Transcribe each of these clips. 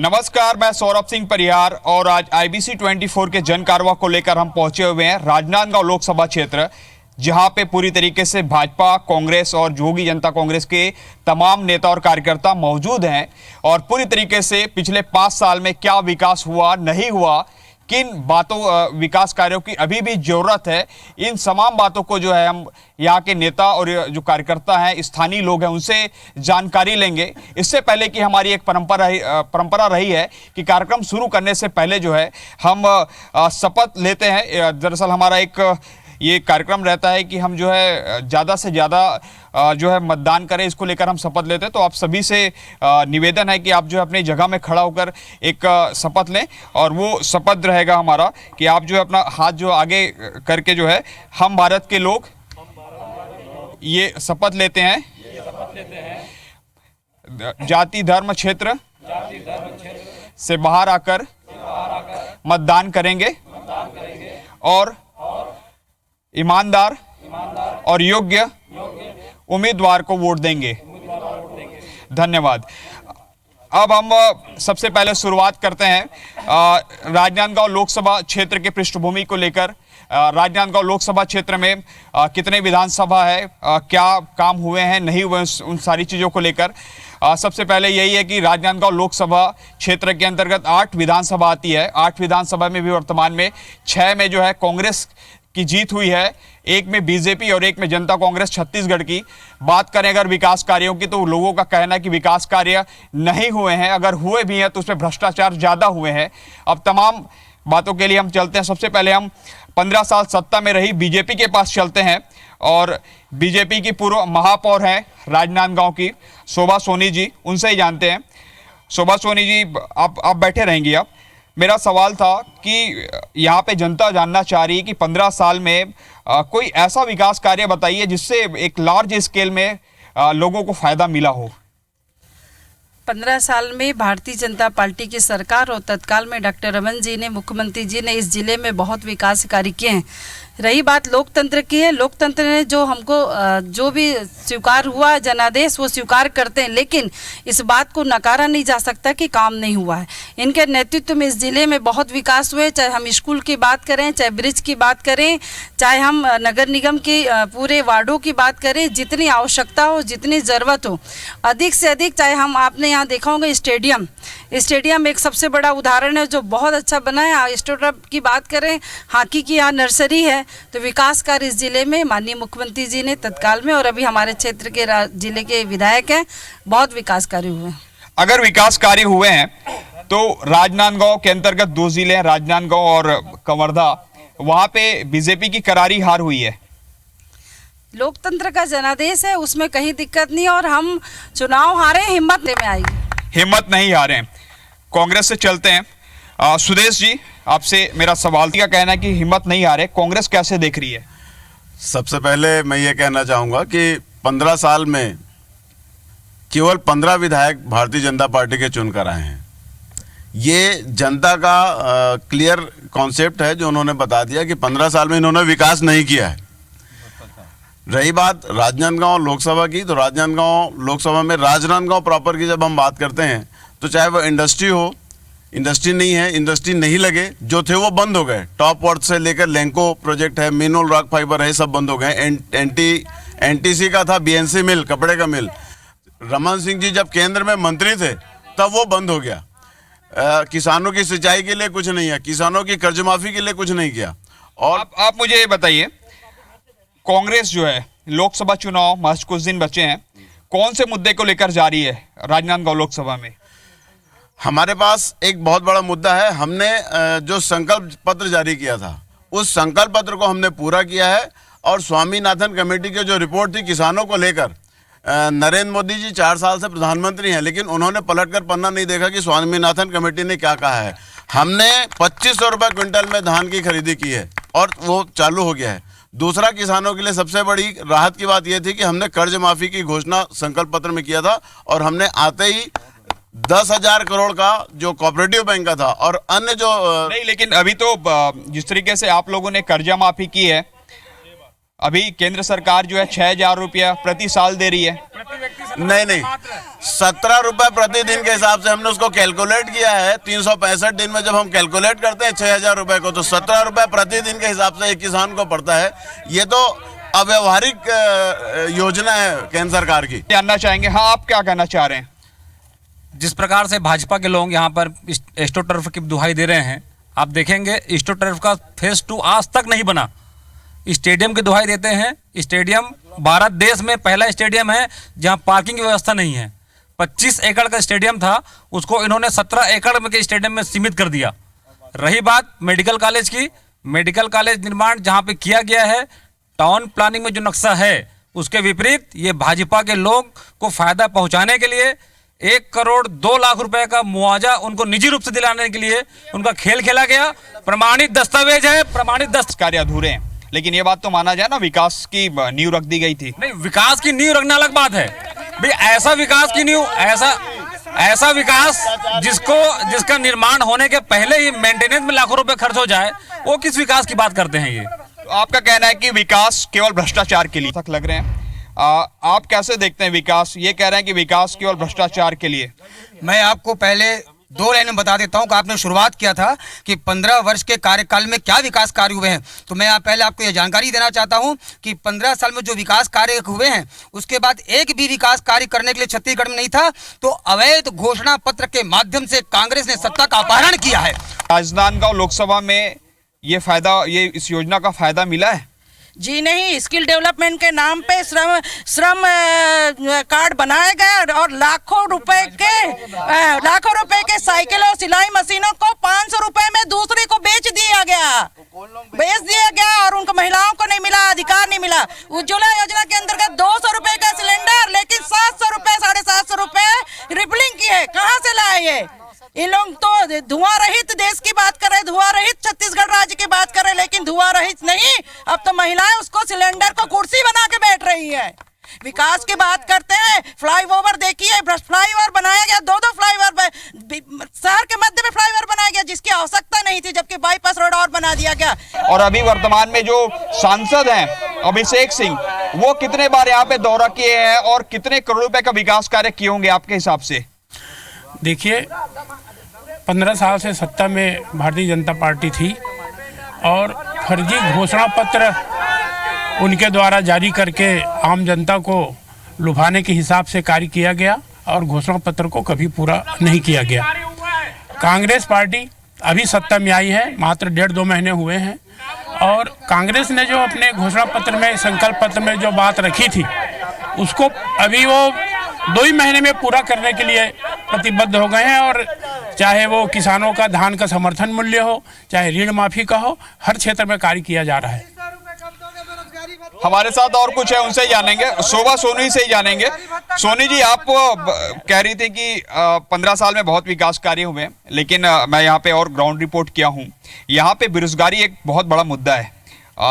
नमस्कार, मैं सौरभ सिंह परिहार और आज IBC 24 के जन कारवा को लेकर हम पहुंचे हुए हैं राजनांदगांव लोकसभा क्षेत्र, जहां पे पूरी तरीके से भाजपा, कांग्रेस और जोगी जनता कांग्रेस के तमाम नेता और कार्यकर्ता मौजूद हैं और पूरी तरीके से पिछले 5 साल में क्या विकास हुआ, नहीं हुआ, किन बातों विकास कार्यों की अभी भी जरूरत है, इन तमाम बातों को जो है हम यहाँ के नेता और जो कार्यकर्ता हैं, स्थानीय लोग हैं, उनसे जानकारी लेंगे। इससे पहले कि हमारी एक परंपरा रही है कि कार्यक्रम शुरू करने से पहले जो है हम शपथ लेते हैं। दरअसल हमारा एक ये कार्यक्रम रहता है कि हम जो है ज़्यादा से ज़्यादा जो है मतदान करें, इसको लेकर हम शपथ लेते हैं। तो आप सभी से निवेदन है कि आप जो है अपनी जगह में खड़ा होकर एक शपथ लें और वो शपथ रहेगा हमारा कि आप जो है अपना हाथ जो आगे करके जो है हम भारत के लोग ये शपथ लेते हैं, जाति धर्म क्षेत्र से बाहर आकर मतदान करेंगे और ईमानदार और योग्य उम्मीदवार को वोट देंगे। धन्यवाद। अब हम सबसे पहले शुरुआत करते हैं राजनांदगांव लोकसभा क्षेत्र के पृष्ठभूमि को लेकर। राजनांदगांव लोकसभा क्षेत्र में कितने विधानसभा है, क्या काम हुए हैं, नहीं हुए, उन सारी चीज़ों को लेकर सबसे पहले यही है कि राजनांदगांव लोकसभा क्षेत्र के अंतर्गत 8 विधानसभा आती है। 8 विधानसभा में भी वर्तमान में 6 में जो है कांग्रेस की जीत हुई है, एक में बीजेपी और एक में जनता कांग्रेस छत्तीसगढ़ की। बात करें अगर विकास कार्यों की तो लोगों का कहना है कि विकास कार्य नहीं हुए हैं, अगर हुए भी हैं तो उसमें भ्रष्टाचार ज़्यादा हुए हैं। अब तमाम बातों के लिए हम चलते हैं। सबसे पहले हम 15 साल सत्ता में रही बीजेपी के पास चलते हैं और बीजेपी की पूर्व महापौर हैं राजनांदगांव की शोभा सोनी जी, उनसे ही जानते हैं। शोभा सोनी जी, आप बैठे रहेंगी। आप मेरा सवाल था कि यहाँ पे जनता जानना चाह रही है कि 15 साल में कोई ऐसा विकास कार्य बताइए जिससे एक लार्ज स्केल में लोगों को फायदा मिला हो। 15 साल में भारतीय जनता पार्टी की सरकार और तत्काल में डॉक्टर रमन जी ने, मुख्यमंत्री जी ने इस जिले में बहुत विकास कार्य किए हैं। रही बात लोकतंत्र की है, लोकतंत्र ने जो हमको जो भी स्वीकार हुआ जनादेश वो स्वीकार करते हैं, लेकिन इस बात को नकारा नहीं जा सकता कि काम नहीं हुआ है। इनके नेतृत्व में इस जिले में बहुत विकास हुए, चाहे हम स्कूल की बात करें, चाहे ब्रिज की बात करें, चाहे हम नगर निगम की पूरे वार्डों की बात करें, जितनी आवश्यकता हो, जितनी ज़रूरत हो, अधिक से अधिक, चाहे हम आपने यहाँ देखा होगा स्टेडियम एक सबसे बड़ा उदाहरण है जो बहुत अच्छा बना है। स्टेडियम की बात करें, हॉकी की यहाँ नर्सरी है। तो विकास कार्य इस जिले में माननीय मुख्यमंत्री जी ने तत्काल में और अभी हमारे क्षेत्र के जिले के विधायक हैं, बहुत विकास कार्य हुए हैं। अगर विकास कार्य हुए हैं तो राजनांदगांव के अंतर्गत 2 जिले हैं, राजनांदगांव और कवर्धा, वहां पे बीजेपी की करारी हार हुई है। लोकतंत्र का जनादेश है, उसमें कहीं दिक्कत नहीं और हम चुनाव हारे, हिम्मत में आएगी, हिम्मत नहीं हारे। कांग्रेस से चलते हैं। सुदेश जी, आपसे मेरा सवाल का कहना है कि हिम्मत नहीं हारे, कांग्रेस कैसे देख रही है? सबसे पहले मैं ये कहना चाहूँगा कि 15 साल में केवल 15 विधायक भारतीय जनता पार्टी के चुनकर आए हैं। ये जनता का क्लियर कॉन्सेप्ट है जो उन्होंने बता दिया कि 15 साल में इन्होंने विकास नहीं किया है। रही बात राजनांदगांव लोकसभा की, तो राजनांदगांव लोकसभा में राजनांदगांव प्रॉपर की जब हम बात करते हैं तो चाहे वो इंडस्ट्री हो, इंडस्ट्री नहीं है, इंडस्ट्री नहीं लगे, जो थे वो बंद हो गए। टॉप वर्थ से लेकर लैंको प्रोजेक्ट है, मिनोल रॉक फाइबर है, सब बंद हो गए। एनटीसी का था बीएनसी मिल, कपड़े का मिल, रमन सिंह जी जब केंद्र में मंत्री थे तब वो बंद हो गया। किसानों की सिंचाई के लिए कुछ नहीं है, किसानों की कर्ज माफी के लिए कुछ नहीं किया। और आप मुझे ये बताइए, कांग्रेस जो है लोकसभा चुनाव महज कुछ दिन बचे हैं, कौन से मुद्दे को लेकर जा रही है राजनांदगांव लोकसभा में? हमारे पास एक बहुत बड़ा मुद्दा है। हमने जो संकल्प पत्र जारी किया था उस संकल्प पत्र को हमने पूरा किया है और स्वामीनाथन कमेटी की जो रिपोर्ट थी किसानों को लेकर, नरेंद्र मोदी जी 4 साल से प्रधानमंत्री हैं लेकिन उन्होंने पलटकर पन्ना नहीं देखा कि स्वामीनाथन कमेटी ने क्या कहा है। हमने 2500 रुपये क्विंटल में धान की खरीदी की है और वो चालू हो गया है। दूसरा, किसानों के लिए सबसे बड़ी राहत की बात यह थी कि हमने कर्ज माफी की घोषणा संकल्प पत्र में किया था और हमने आते ही 10,000 करोड़ का जो कोऑपरेटिव बैंक का था और अन्य जो नहीं, लेकिन अभी तो जिस तरीके से आप लोगों ने कर्जा माफी की है, अभी केंद्र सरकार जो है 6,000 रुपया प्रति साल दे रही है। नहीं, 17 रुपए प्रतिदिन के हिसाब से हमने उसको कैलकुलेट किया है। 365 दिन में जब हम कैलकुलेट करते हैं 6,000 रुपए को, तो 17 रुपए प्रतिदिन के हिसाब से एक किसान को पड़ता है। ये तो अव्यवहारिक योजना है केंद्र सरकार की। जानना चाहेंगे, हाँ आप क्या कहना चाह रहे हैं? जिस प्रकार से भाजपा के लोग यहाँ पर एस्ट्रोटर्फ की दुहाई दे रहे हैं, आप देखेंगे एस्ट्रोटर्फ का फेज 2 आज तक नहीं बना। स्टेडियम की दुहाई देते हैं। स्टेडियम भारत देश में पहला स्टेडियम है जहाँ पार्किंग की व्यवस्था नहीं है। 25 एकड़ का स्टेडियम था, उसको इन्होंने 17 एकड़ के स्टेडियम में सीमित कर दिया। रही बात मेडिकल कॉलेज की, मेडिकल कॉलेज निर्माण जहाँ पे किया गया है, टाउन प्लानिंग में जो नक्शा है उसके विपरीत ये भाजपा के लोग को फायदा पहुंचाने के लिए 1 करोड़ 2 लाख रुपए का मुआवजा उनको निजी रूप से दिलाने के लिए उनका खेल खेला गया। प्रमाणित दस्तावेज है, प्रमाणित कार्य अधूरे हैं, लेकिन ये बात तो माना जाए ना, विकास की नींव रख दी गई थी। नहीं, विकास की नींव रखना अलग बात है भाई। ऐसा विकास की नींव, ऐसा विकास जिसका निर्माण होने के पहले ही मेंटेनेंस में लाखों रुपए खर्च हो जाए, वो किस विकास की बात करते हैं ये? तो आपका कहना है कि विकास केवल भ्रष्टाचार के लिए तक लग रहे हैं। आप कैसे देखते हैं विकास? ये कह रहे हैं कि विकास केवल भ्रष्टाचार के लिए। मैं आपको पहले 2 लाइन में बता देता हूं कि आपने शुरुआत किया था कि 15 वर्ष के कार्यकाल में क्या विकास कार्य हुए हैं। तो मैं पहले आपको ये जानकारी देना चाहता हूं कि 15 साल में जो विकास कार्य हुए हैं, उसके बाद एक भी विकास कार्य करने के लिए छत्तीसगढ़ में नहीं था। तो अवैध घोषणा पत्र के माध्यम से कांग्रेस ने सत्ता का अपहरण किया है। राजनांदगांव लोकसभा में ये इस योजना का फायदा मिला है? जी नहीं, स्किल डेवलपमेंट के नाम पे श्रम कार्ड बनाए गए और लाखों रुपए के साइकिल और सिलाई मशीनों को 500 रुपए में दूसरे को बेच दिया गया और उनको महिलाओं को नहीं मिला, अधिकार नहीं मिला। उज्ज्वला योजना के अंतर्गत 200 रुपए का सिलेंडर, लेकिन 700 रुपए 750 रुपए रिपलिंग की है। कहाँ से लाए ये? इन लोग तो धुआं रहित देश की बात कर रहे, धुआं रहित छत्तीसगढ़ राज्य की बात कर रहे, लेकिन धुआं रहित नहीं। अब तो महिलाएं उसको सिलेंडर को कुर्सी बना के बैठ रही है। विकास की बात करते हैं, फ्लाईओवर देखिए, फ्लाईओवर बनाया गया, 2 फ्लाईओवर शहर के मध्य में फ्लाईओवर बनाया गया जिसकी आवश्यकता नहीं थी, जबकि बाईपास रोड और बना दिया गया। और अभी वर्तमान में जो सांसद हैं अभिषेक सिंह, वो कितने बार यहाँ पे दौरा किए हैं और कितने करोड़ रुपए का विकास कार्य किए होंगे आपके हिसाब से? देखिए, 15 साल से सत्ता में भारतीय जनता पार्टी थी और फर्जी घोषणा पत्र उनके द्वारा जारी करके आम जनता को लुभाने के हिसाब से कार्य किया गया और घोषणा पत्र को कभी पूरा नहीं किया गया। कांग्रेस पार्टी अभी सत्ता में आई है, मात्र 1.5-2 महीने हुए हैं, और कांग्रेस ने जो अपने घोषणा पत्र में, संकल्प पत्र में जो बात रखी थी, उसको अभी वो 2 ही महीने में पूरा करने के लिए प्रतिबद्ध हो गए हैं। और चाहे वो किसानों का धान का समर्थन मूल्य हो, चाहे ऋण माफी का हो, हर क्षेत्र में कार्य किया जा रहा है। हमारे साथ और कुछ है, उनसे जानेंगे। शोभा सोनी से ही जानेंगे। सोनी जी, आप कह रही थी कि 15 साल में बहुत विकास कार्य हुए, लेकिन मैं यहाँ पे और ग्राउंड रिपोर्ट किया हूँ। यहाँ पे बेरोजगारी एक बहुत बड़ा मुद्दा है।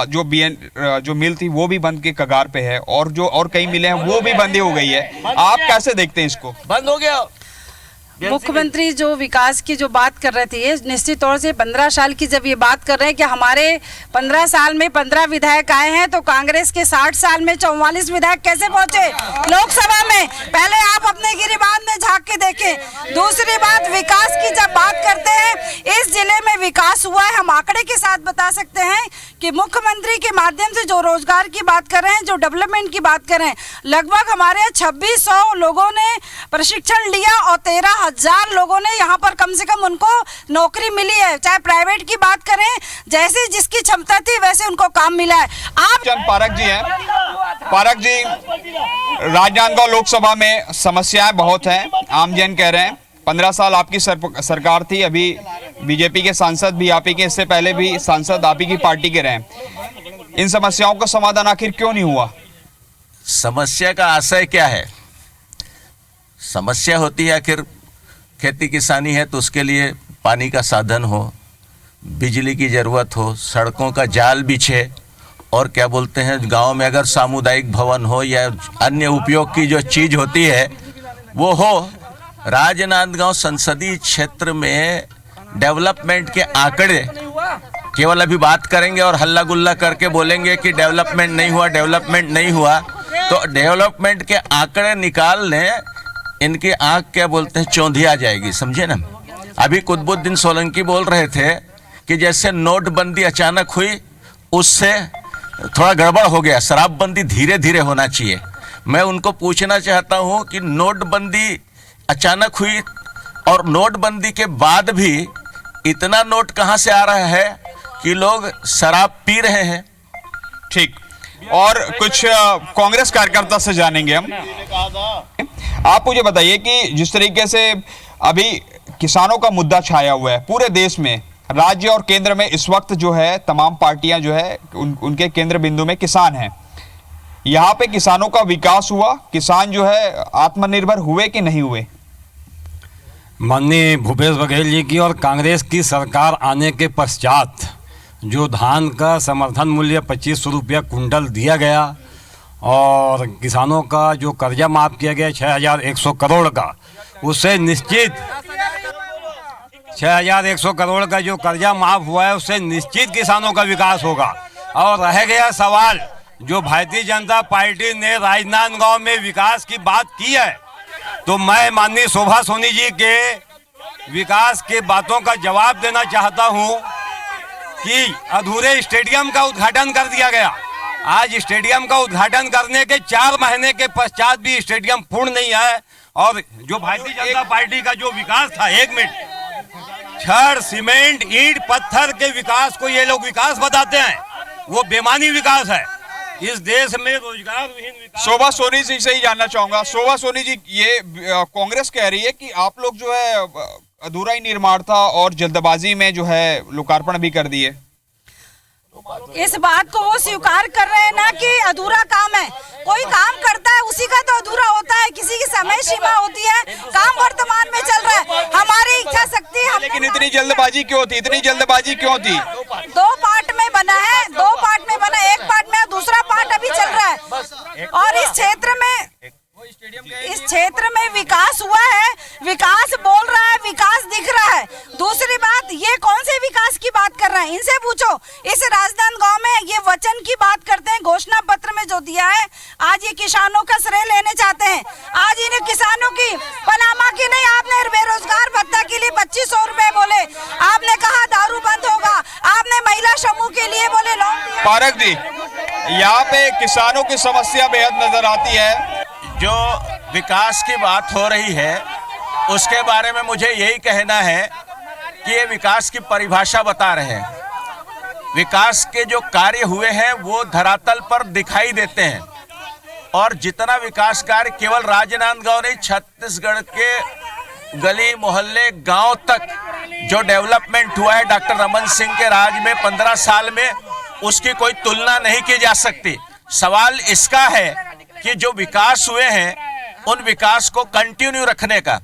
जो मिल थी वो भी बंद के कगार पे है, और कई मिले हैं वो भी बंद हो गई है। आप कैसे देखते हैं इसको? बंद हो गया। मुख्यमंत्री जो विकास की जो बात कर रहे थे, निश्चित तौर से 15 साल की जब ये बात कर रहे हैं कि हमारे 15 साल में 15 विधायक आए हैं, तो कांग्रेस के 60 साल में 44 विधायक कैसे पहुंचे लोकसभा में? पहले आप अपने गिरिबांध में झांक के देखें। दूसरी बात, विकास की जब बात करते हैं, इस जिले में विकास हुआ है, हम आंकड़े के साथ बता सकते हैं कि मुख्यमंत्री के माध्यम से जो रोजगार की बात कर रहे हैं, जो डेवलपमेंट की बात कर रहे हैं, लगभग हमारे 2600 लोगों ने प्रशिक्षण लिया और 13,000 लोगों ने यहाँ पर कम से कम उनको नौकरी मिली है। चाहे प्राइवेट की बात करें, जैसी जिसकी क्षमता थी वैसे उनको काम मिला है। आप चंद पारक जी हैं। पारक जी, राजनांदगांव लोकसभा में समस्याएं बहुत हैं, आम जन कह रहे हैं। 15 साल आपकी सरकार थी, अभी बीजेपी के सांसद भी आप ही के, इससे पहले भी सांसद आप ही की पार्टी के रहे। इन समस्याओं का समाधान आखिर क्यों नहीं हुआ? समस्या का आशय क्या है? समस्या होती है आखिर खेती किसानी है तो उसके लिए पानी का साधन हो, बिजली की ज़रूरत हो, सड़कों का जाल बिछे, और क्या बोलते हैं, गांव में अगर सामुदायिक भवन हो या अन्य उपयोग की जो चीज़ होती है वो हो। राजनांदगांव संसदीय क्षेत्र में डेवलपमेंट के आंकड़े केवल अभी बात करेंगे और हल्ला गुल्ला करके बोलेंगे कि डेवलपमेंट नहीं हुआ, डेवलपमेंट नहीं हुआ। तो डेवलपमेंट के आंकड़े निकालने इनकी आंख क्या बोलते हैं चौंधी आ जाएगी, समझे ना। अभी कुतुबुद्दीन सोलंकी बोल रहे थे कि जैसे नोटबंदी अचानक हुई उससे थोड़ा गड़बड़ हो गया, शराबबंदी धीरे धीरे होना चाहिए। मैं उनको पूछना चाहता हूं कि नोटबंदी अचानक हुई और नोटबंदी के बाद भी इतना नोट कहां से आ रहा है कि लोग शराब पी रहे हैं। ठीक, और कुछ कांग्रेस कार्यकर्ता से जानेंगे हम। आप मुझे बताइए कि जिस तरीके से अभी किसानों का मुद्दा छाया हुआ है पूरे देश में, राज्य और केंद्र में इस वक्त जो है तमाम पार्टियां जो है उनके केंद्र बिंदु में किसान हैं। यहाँ पे किसानों का विकास हुआ, किसान जो है आत्मनिर्भर हुए कि नहीं हुए? माननीय भूपेश बघेल जी की और कांग्रेस की सरकार आने के पश्चात जो धान का समर्थन मूल्य 2500 रुपया कुंटल दिया गया और किसानों का जो कर्जा माफ़ किया गया 6100 करोड़ का, उससे निश्चित 6100 करोड़ का जो कर्जा माफ़ हुआ है उससे निश्चित किसानों का विकास होगा। और रह गया सवाल जो भारतीय जनता पार्टी ने राजनांदगांव में विकास की बात की है, तो मैं माननीय शोभा सोनी जी के विकास के बातों का जवाब देना चाहता हूं कि अधूरे स्टेडियम का उद्घाटन कर दिया गया। आज स्टेडियम का उद्घाटन करने के 4 महीने के पश्चात भी स्टेडियम पूर्ण नहीं है। और जो भारतीय जनता पार्टी का जो विकास था, 1 मिनट, छड़ सीमेंट ईंट पत्थर के विकास को ये लोग विकास बताते हैं, वो बेमानी विकास है। इस देश में रोजगार विहीन विकास। शोभा सोनी जी से ही जानना चाहूंगा। शोभा सोनी जी, ये कांग्रेस कह रही है कि आप लोग जो है अधूरा ही निर्माण था और जल्दबाजी में जो है लोकार्पण भी कर दिए। इस बात को वो स्वीकार कर रहे हैं ना कि अधूरा काम है। कोई काम करता है उसी का तो अधूरा होता है, किसी की समय सीमा होती है। काम वर्तमान में चल रहा है, हमारी इच्छा शक्ति। लेकिन इतनी जल्दबाजी क्यों थी? इतनी जल्दबाजी क्यों थी? 2 पार्ट में बना है, 2 पार्ट में बना, एक पार्ट में, दूसरा पार्ट अभी चल रहा है। और इस क्षेत्र में विकास हुआ है, विकास बोल रहा है, विकास दिख रहा है। दूसरी बात, ये कौन से विकास की बात कर रहे हैं, इनसे पूछो। इस राजनांदगांव में ये वचन की बात करते हैं, घोषणा पत्र में जो दिया है, आज ये किसानों का श्रेय लेने चाहते हैं। आज इन्हें किसानों की पनामा की नहीं, आपने बेरोजगार भत्ता के लिए 2500 रुपए बोले, आपने कहा दारू बंद होगा, आपने महिला समूह के लिए बोले लोन दिया। पारक जी, यहाँ पे किसानों की समस्या बेहद नजर आती है। जो विकास की बात हो रही है उसके बारे में मुझे यही कहना है कि ये विकास की परिभाषा बता रहे हैं। विकास के जो कार्य हुए हैं वो धरातल पर दिखाई देते हैं, और जितना विकास कार्य केवल राजनांदगांव नहीं, छत्तीसगढ़ के गली मोहल्ले गांव तक जो डेवलपमेंट हुआ है डॉक्टर रमन सिंह के राज में 15 साल में, उसकी कोई तुलना नहीं की जा सकती। सवाल इसका है कि जो विकास हुए हैं उन विकास को कंटिन्यू रखने का।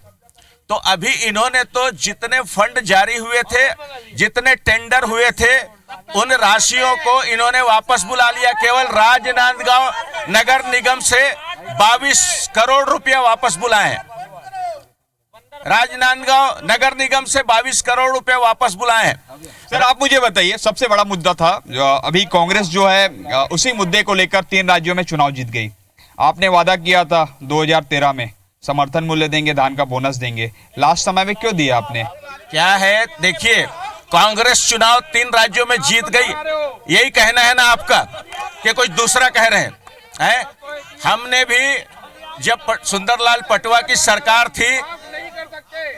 तो अभी इन्होंने तो जितने फंड जारी हुए थे, जितने टेंडर हुए थे, उन राशियों को इन्होंने वापस बुला लिया। केवल राजनांदगांव नगर निगम से 22 करोड़ रुपया वापस बुलाए हैं। राजनांदगांव नगर निगम से 22 करोड़ रुपए वापस बुलाए हैं। सर, आप मुझे बताइए, सबसे बड़ा मुद्दा था अभी कांग्रेस जो है उसी मुद्दे को लेकर 3 राज्यों में चुनाव जीत गई। आपने वादा किया था 2013 में समर्थन मूल्य देंगे, धान का बोनस देंगे, लास्ट समय में क्यों दिया आपने? क्या है, देखिए, कांग्रेस चुनाव 3 राज्यों में जीत गई, यही कहना है ना आपका कि कुछ दूसरा कह रहे हैं? हमने भी जब सुंदरलाल पटवा की सरकार थी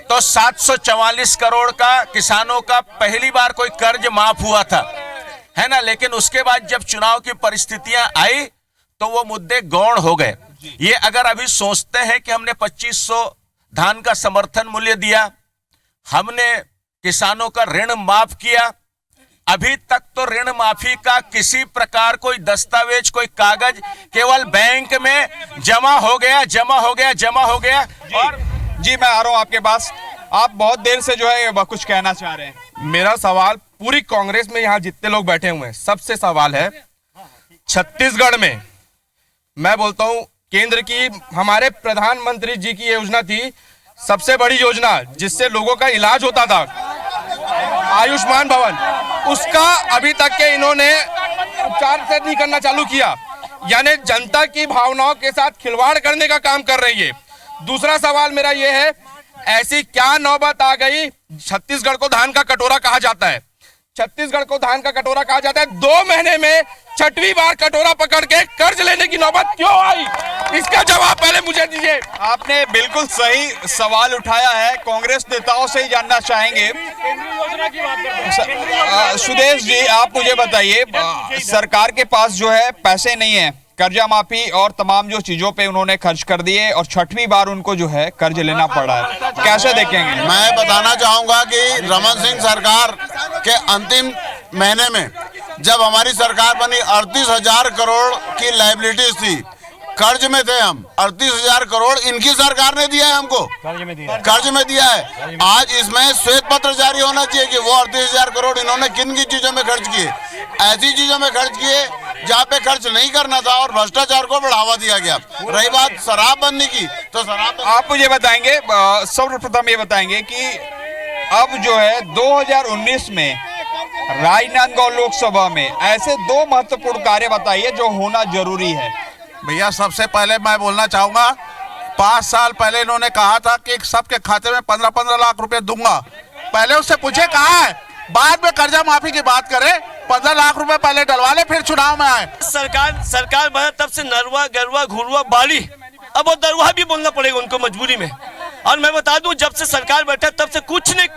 तो 744 करोड़ का किसानों का पहली बार कोई कर्ज माफ हुआ था, है ना। लेकिन उसके बाद जब चुनाव की परिस्थितियां आई तो वो मुद्दे गौण हो गए। ये अगर अभी सोचते हैं कि हमने 2500 धान का समर्थन मूल्य दिया, हमने किसानों का ऋण माफ किया, अभी तक तो ऋण माफी का किसी प्रकार कोई दस्तावेज, कोई कागज, केवल बैंक में जमा हो गया। और जी, मैं आ रहा हूं आपके पास। आप बहुत देर से जो है कुछ कहना चाह रहे हैं। मेरा सवाल पूरी कांग्रेस में यहाँ जितने लोग बैठे हुए हैं सबसे सवाल है, छत्तीसगढ़ में मैं बोलता हूँ केंद्र की, हमारे प्रधानमंत्री जी की योजना थी, सबसे बड़ी योजना जिससे लोगों का इलाज होता था, आयुष्मान भवन। उसका अभी तक के इन्होंने उपचार से नहीं करना चालू किया, यानी जनता की भावनाओं के साथ खिलवाड़ करने का काम कर रही है। दूसरा सवाल मेरा ये है, ऐसी क्या नौबत आ गई, छत्तीसगढ़ को धान का कटोरा कहा जाता है, छत्तीसगढ़ को धान का कटोरा कहा जाता है, 2 महीने में 6वीं बार कटोरा पकड़ के कर्ज लेने की नौबत क्यों आई? इसका जवाब पहले मुझे दीजिए। आपने बिल्कुल सही सवाल उठाया है, कांग्रेस नेताओं से ही जानना चाहेंगे। सुदेश जी, आप मुझे बताइए, सरकार के पास जो है पैसे नहीं है, कर्जा माफी और तमाम जो चीजों पे उन्होंने खर्च कर दिए और 6वीं बार उनको जो है कर्ज लेना पड़ा है, कैसे देखेंगे? मैं बताना चाहूंगा कि रमन सिंह सरकार के अंतिम महीने में जब हमारी सरकार बनी 38,000 करोड़ की लायबिलिटीज थी, कर्ज में थे हम, 38,000 करोड़ इनकी सरकार ने दिया है हमको, कर्ज में दिया है। आज इसमें श्वेत पत्र जारी होना चाहिए कि वो 38,000 करोड़ इन्होंने किन किन चीजों में खर्च किए। ऐसी चीजों में खर्च किए जहाँ पे खर्च नहीं करना था और भ्रष्टाचार को बढ़ावा दिया गया। रही बात शराबबंदी की, तो शराब आप मुझे बताएंगे, सर्वप्रथम ये बताएंगे कि अब जो है 2019 में राजनांदगांव लोकसभा में ऐसे 2 महत्वपूर्ण कार्य बताइए जो होना जरूरी है। भैया, सबसे पहले मैं बोलना चाहूंगा, 5 साल पहले इन्होंने कहा था कि सबके खाते में 15-15 लाख रुपए दूंगा। पहले उससे पूछे कहाँ है, बाद में कर्जा माफी की बात करें, 15 लाख रुपए पहले डलवा ले फिर चुनाव में आए। सरकार बना तब से नरवा गरवा घुरवा बाली, अब वो दरवा भी बोलना पड़ेगा उनको मजबूरी में। और मैं बता दूं, जब से सरकार बैठा तब से कुछ नहीं,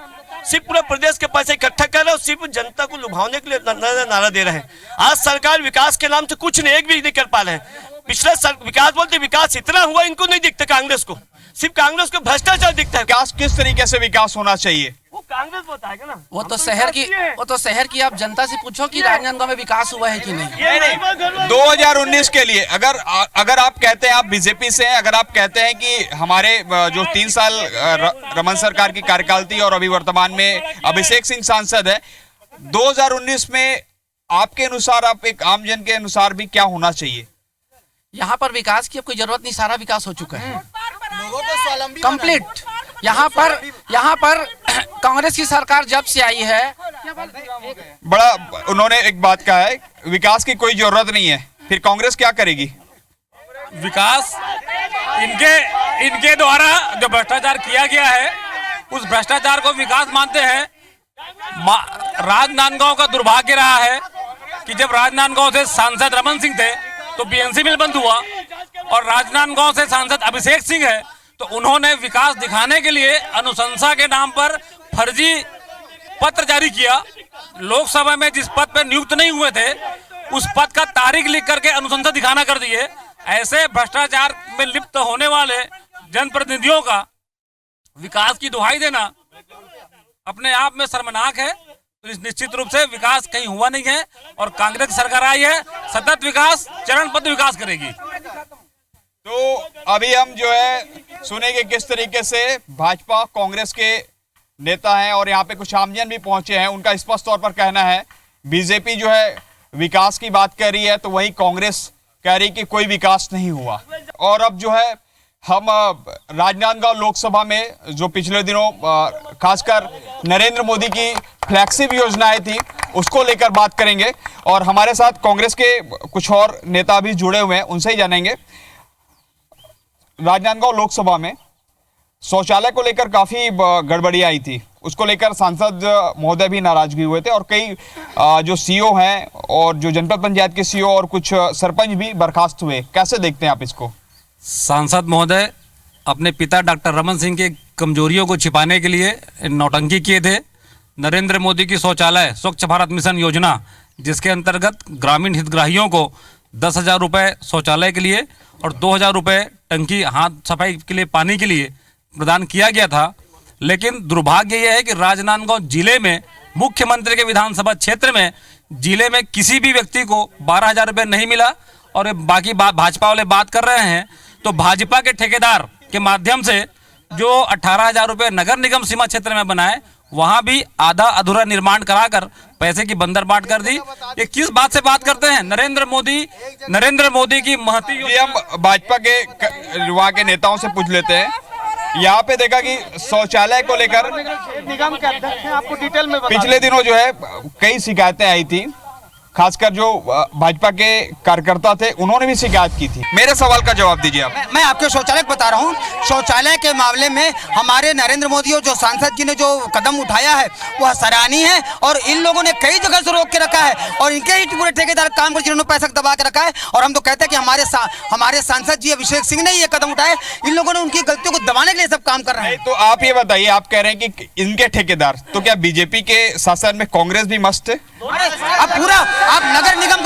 सिर्फ पूरा प्रदेश के पैसे इकट्ठा कर रहे हैं और सिर्फ जनता को लुभाने के लिए नारा दे रहे हैं। आज सरकार विकास के नाम से कुछ नहीं, एक भी नहीं कर पा रहे हैं। पिछला विकास बोलते, विकास इतना हुआ इनको नहीं दिखता, कांग्रेस को, सिर्फ कांग्रेस को भ्रष्टाचार दिखता है। विकास किस तरीके से विकास होना चाहिए वो कांग्रेस बताएगा ना। वो तो शहर की आप जनता से पूछो कि राजनांदगांव में विकास हुआ है कि नहीं। 2019 के लिए अगर आप कहते हैं, आप बीजेपी से हैं, अगर आप कहते हैं कि हमारे जो 3 साल रमन सरकार की कार्यकाल थी और अभी वर्तमान में अभिषेक सिंह सांसद है, 2019 में आपके अनुसार, आप एक आम जन के अनुसार भी क्या होना चाहिए? यहाँ पर विकास की अब कोई जरूरत नहीं, सारा विकास हो चुका है कंप्लीट। यहाँ पर कांग्रेस की सरकार जब से आई है, बड़ा उन्होंने एक बात कहा है, विकास की कोई जरूरत नहीं है, फिर कांग्रेस क्या करेगी? विकास इनके द्वारा जो भ्रष्टाचार किया गया है, उस भ्रष्टाचार को विकास मानते हैं। राजनांदगांव का दुर्भाग्य रहा है कि जब राजनांदगांव से सांसद रमन सिंह थे तो बीएनसी मिल बंद हुआ, और राजनांदगांव से सांसद अभिषेक सिंह है तो उन्होंने विकास दिखाने के लिए अनुशंसा के नाम पर फर्जी पत्र जारी किया। लोकसभा में जिस पद पर नियुक्त नहीं हुए थे, उस पद का तारीख लिख करके अनुशंसा दिखाना कर दिए। ऐसे भ्रष्टाचार में लिप्त होने वाले जनप्रतिनिधियों का विकास की दुहाई देना अपने आप में शर्मनाक है। तो इस निश्चित रूप से विकास कहीं हुआ नहीं है, और कांग्रेस की सरकार आई है, सतत विकास, चरणबद्ध विकास करेगी। तो अभी हम जो है सुनेंगे किस तरीके से भाजपा कांग्रेस के नेता हैं, और यहाँ पे कुछ आमजन भी पहुंचे हैं। उनका स्पष्ट तौर पर कहना है, बीजेपी जो है विकास की बात कर रही है तो वही कांग्रेस कह रही कि कोई विकास नहीं हुआ। और अब जो है हम राजनांदगांव लोकसभा में जो पिछले दिनों खासकर नरेंद्र मोदी की फ्लैगशिप योजनाएं थी, उसको लेकर बात करेंगे, और हमारे साथ कांग्रेस के कुछ और नेता भी जुड़े हुए हैं, उनसे ही जानेंगे। राजनांदगांव लोकसभा में शौचालय को लेकर काफी गड़बड़ी आई थी, उसको लेकर सांसद महोदय भी नाराजगी हुए थे, और कई जो सीईओ हैं और जो जनपद पंचायत के सीईओ और कुछ सरपंच भी बर्खास्त हुए। कैसे देखते हैं आप इसको? सांसद महोदय अपने पिता डॉक्टर रमन सिंह के कमजोरियों को छिपाने के लिए नौटंकी किए थे। नरेंद्र मोदी की शौचालय स्वच्छ भारत मिशन योजना, जिसके अंतर्गत ग्रामीण हितग्राहियों को 10,000 रुपये शौचालय के लिए और 2,000 रुपये टंकी हाथ सफाई के लिए, पानी के लिए प्रदान किया गया था। लेकिन दुर्भाग्य यह है कि राजनांदगांव जिले में, मुख्यमंत्री के विधानसभा क्षेत्र में, जिले में किसी भी व्यक्ति को 12,000 रुपये नहीं मिला। और बाकी भाजपा वाले बात कर रहे हैं तो भाजपा के ठेकेदार के माध्यम से जो 18,000 रुपये नगर निगम सीमा क्षेत्र में बनाए, वहां भी आधा अधूरा निर्माण कराकर पैसे की बंदर बांट कर दी। ये किस बात से बात करते हैं? नरेंद्र मोदी की महती। हम भाजपा के युवा के नेताओं से पूछ लेते हैं, यहाँ पे देखा कि शौचालय को लेकर निगम के अध्यक्ष हैं, आपको डिटेल में बता पिछले दिनों जो है कई शिकायतें आई थी, खासकर जो भाजपा के कार्यकर्ता थे उन्होंने भी शिकायत की थी। मेरे सवाल का जवाब दीजिए आप। मैं आपके शौचालय बता रहा हूँ। शौचालय के मामले में हमारे नरेंद्र मोदी और जो सांसद जी ने जो कदम उठाया है वह सराहनीय है, और इन लोगों ने कई जगह से रोक के रखा है और इनके ही पूरे ठेकेदार काम कर जिन्होंने पैसा दबा के रखा है। और हम तो कहते हैं कि हमारे सांसद जी अभिषेक सिंह ने ये कदम उठाए, इन लोगों ने उनकी गलतियों को दबाने के लिए सब काम कर रहे हैं। तो आप ये बताइए, आप कह रहे हैं कि इनके ठेकेदार, तो क्या बीजेपी के शासन में कांग्रेस भी मस्त है? अब पूरा आप नगर निगम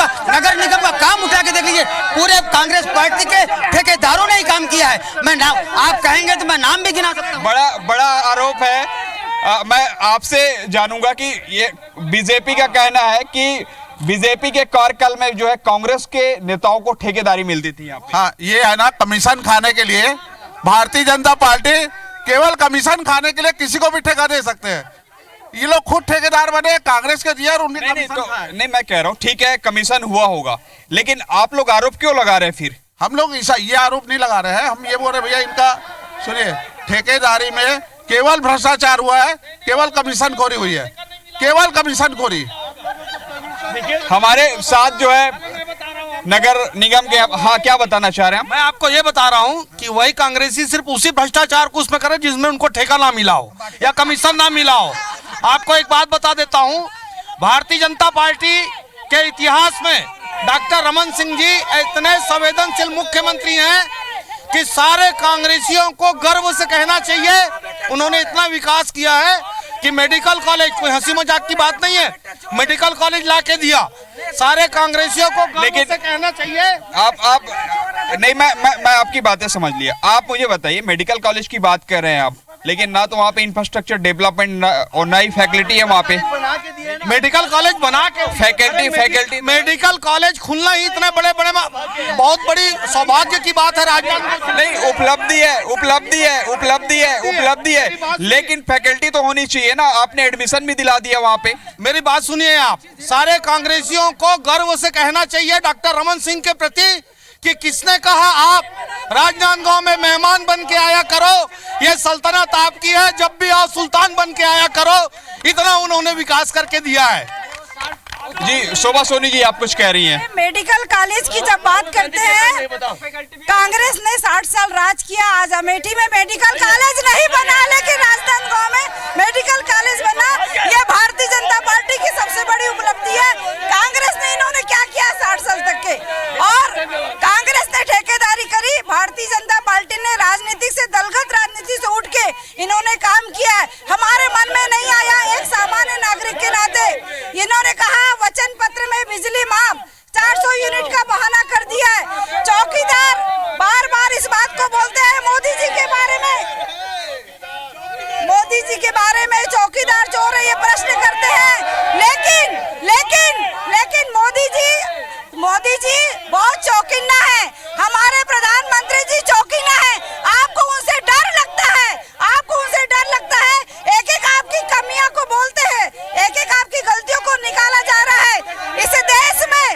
का काम उठा के देख लीजिए, पूरे कांग्रेस पार्टी के ठेकेदारों ने ही काम किया है। मैं नाम आप कहेंगे तो मैं नाम भी गिना सकता हूं। बड़ा आरोप है। मैं आपसे जानूंगा कि ये बीजेपी का कहना है कि बीजेपी के कार्यकाल में जो है कांग्रेस के नेताओं को ठेकेदारी मिलती थी यहाँ पे। हाँ, ये है ना, कमीशन खाने के लिए भारतीय जनता पार्टी केवल कमीशन खाने के लिए किसी को भी ठेका दे सकते हैं। ये लोग खुद ठेकेदार बने, कांग्रेस के दिया और उन्हें नहीं, मैं कह रहा हूँ ठीक है कमीशन हुआ होगा, लेकिन आप लोग आरोप क्यों लगा रहे हैं फिर? हम लोग ये आरोप नहीं लगा रहे हैं, हम ये बोल रहे भैया इनका सुनिए, ठेकेदारी में केवल भ्रष्टाचार हुआ है, केवल कमीशन खोरी हुई है, केवल कमीशन खोरी। हमारे साथ जो है नगर निगम के, हाँ क्या बताना चाह रहे हैं? मैं आपको ये बता रहा हूँ कि वही कांग्रेसी सिर्फ उसी भ्रष्टाचार को उसमें करे जिसमें उनको ठेका ना मिला हो या कमीशन ना मिला हो। आपको एक बात बता देता हूँ, भारतीय जनता पार्टी के इतिहास में डॉक्टर रमन सिंह जी इतने संवेदनशील मुख्यमंत्री हैं कि सारे कांग्रेसियों को गर्व से कहना चाहिए, उन्होंने इतना विकास किया है कि मेडिकल कॉलेज, कोई हंसी मजाक की बात नहीं है, मेडिकल कॉलेज लाके दिया, सारे कांग्रेसियों को गर्व से कहना चाहिए। आप नहीं, मैं आपकी बातें समझ लिया। आप मुझे बताइए, मेडिकल कॉलेज की बात कर रहे हैं आप, लेकिन ना तो वहाँ पे इंफ्रास्ट्रक्चर डेवलपमेंट और नई फैकल्टी है वहाँ पे। मेडिकल कॉलेज बना के फैकल्टी मेडिकल कॉलेज खुलना ही इतने बड़े बहुत बड़ी सौभाग्य की बात है। राजस्थान नहीं, उपलब्धि है, लेकिन फैकल्टी तो होनी चाहिए ना। आपने एडमिशन भी दिला दिया वहाँ पे। मेरी बात सुनिए, आप सारे कांग्रेसियों को गर्व से कहना चाहिए डॉक्टर रमन सिंह के प्रति कि किसने कहा आप राजनांदगांव में मेहमान बन के आया करो, ये सल्तनत आपकी है, जब भी आओ सुल्तान बन के आया करो। इतना उन्होंने विकास करके दिया है। जी शोभा सोनी जी, आप कुछ कह रही हैं? मेडिकल कॉलेज की जब बात करते हैं, कांग्रेस ने 60 साल राज किया, आज अमेठी में मेडिकल कॉलेज नहीं बना, लेकिन राजनांदगांव में मेडिकल कॉलेज बना। यह भारतीय जनता पार्टी की सबसे बड़ी उपलब्धि है। कांग्रेस ने इन्होंने क्या किया 60 साल तक के, और कांग्रेस ने ठेकेदारी करी, भारतीय जनता पार्टी ने राजनीति से, दलगत राजनीति से उठ के इन्होंने काम किया है। हमारे मन में नहीं आया, एक सामान्य नागरिक के नाते इन्होंने कहा वचन पत्र में बिजली माफ 400 यूनिट का बहाना कर दिया है। चौकीदार बार बार इस बात को बोलते हैं मोदी जी के बारे में, चौकीदार चोर है ये प्रश्न करते हैं, लेकिन मोदी जी बहुत चौकीना है, हमारे प्रधानमंत्री जी चौकीना है। आपको उनसे डर लगता है, एक एक आपकी कमियों को बोलते हैं, एक एक आपकी गलतियों को निकाला जा रहा है। इस देश में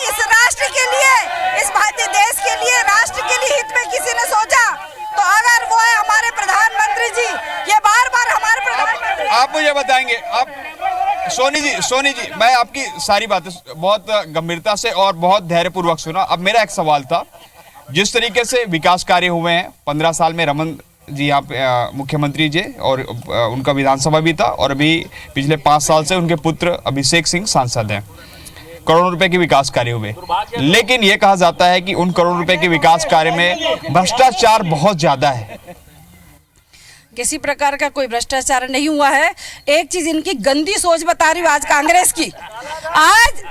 इस राष्ट्र के लिए, इस भारतीय देश के लिए, राष्ट्र के लिए हित में किसी ने सोचा तो अगर वो है हमारे प्रधानमंत्री जी, ये बार हमारे प्रधानमंत्री। आप मुझे बताएंगे, आप सोनी जी, मैं आपकी सारी बातें बहुत गंभीरता से और बहुत धैर्यपूर्वक सुना। अब मेरा एक सवाल था, जिस तरीके से विकास कार्य हुए हैं 15 साल में, रमन जी यहाँ पे मुख्यमंत्री जी, और उनका विधानसभा भी था, और अभी पिछले 5 साल से उनके पुत्र अभिषेक सिंह सांसद हैं, करोड़ों रुपए के विकास कार्य हुए, लेकिन ये कहा जाता है कि उन करोड़ों रुपए के विकास कार्य में भ्रष्टाचार बहुत ज्यादा है। किसी प्रकार का कोई भ्रष्टाचार नहीं हुआ है। एक चीज इनकी गंदी सोच बता रही हूँ आज कांग्रेस की, आज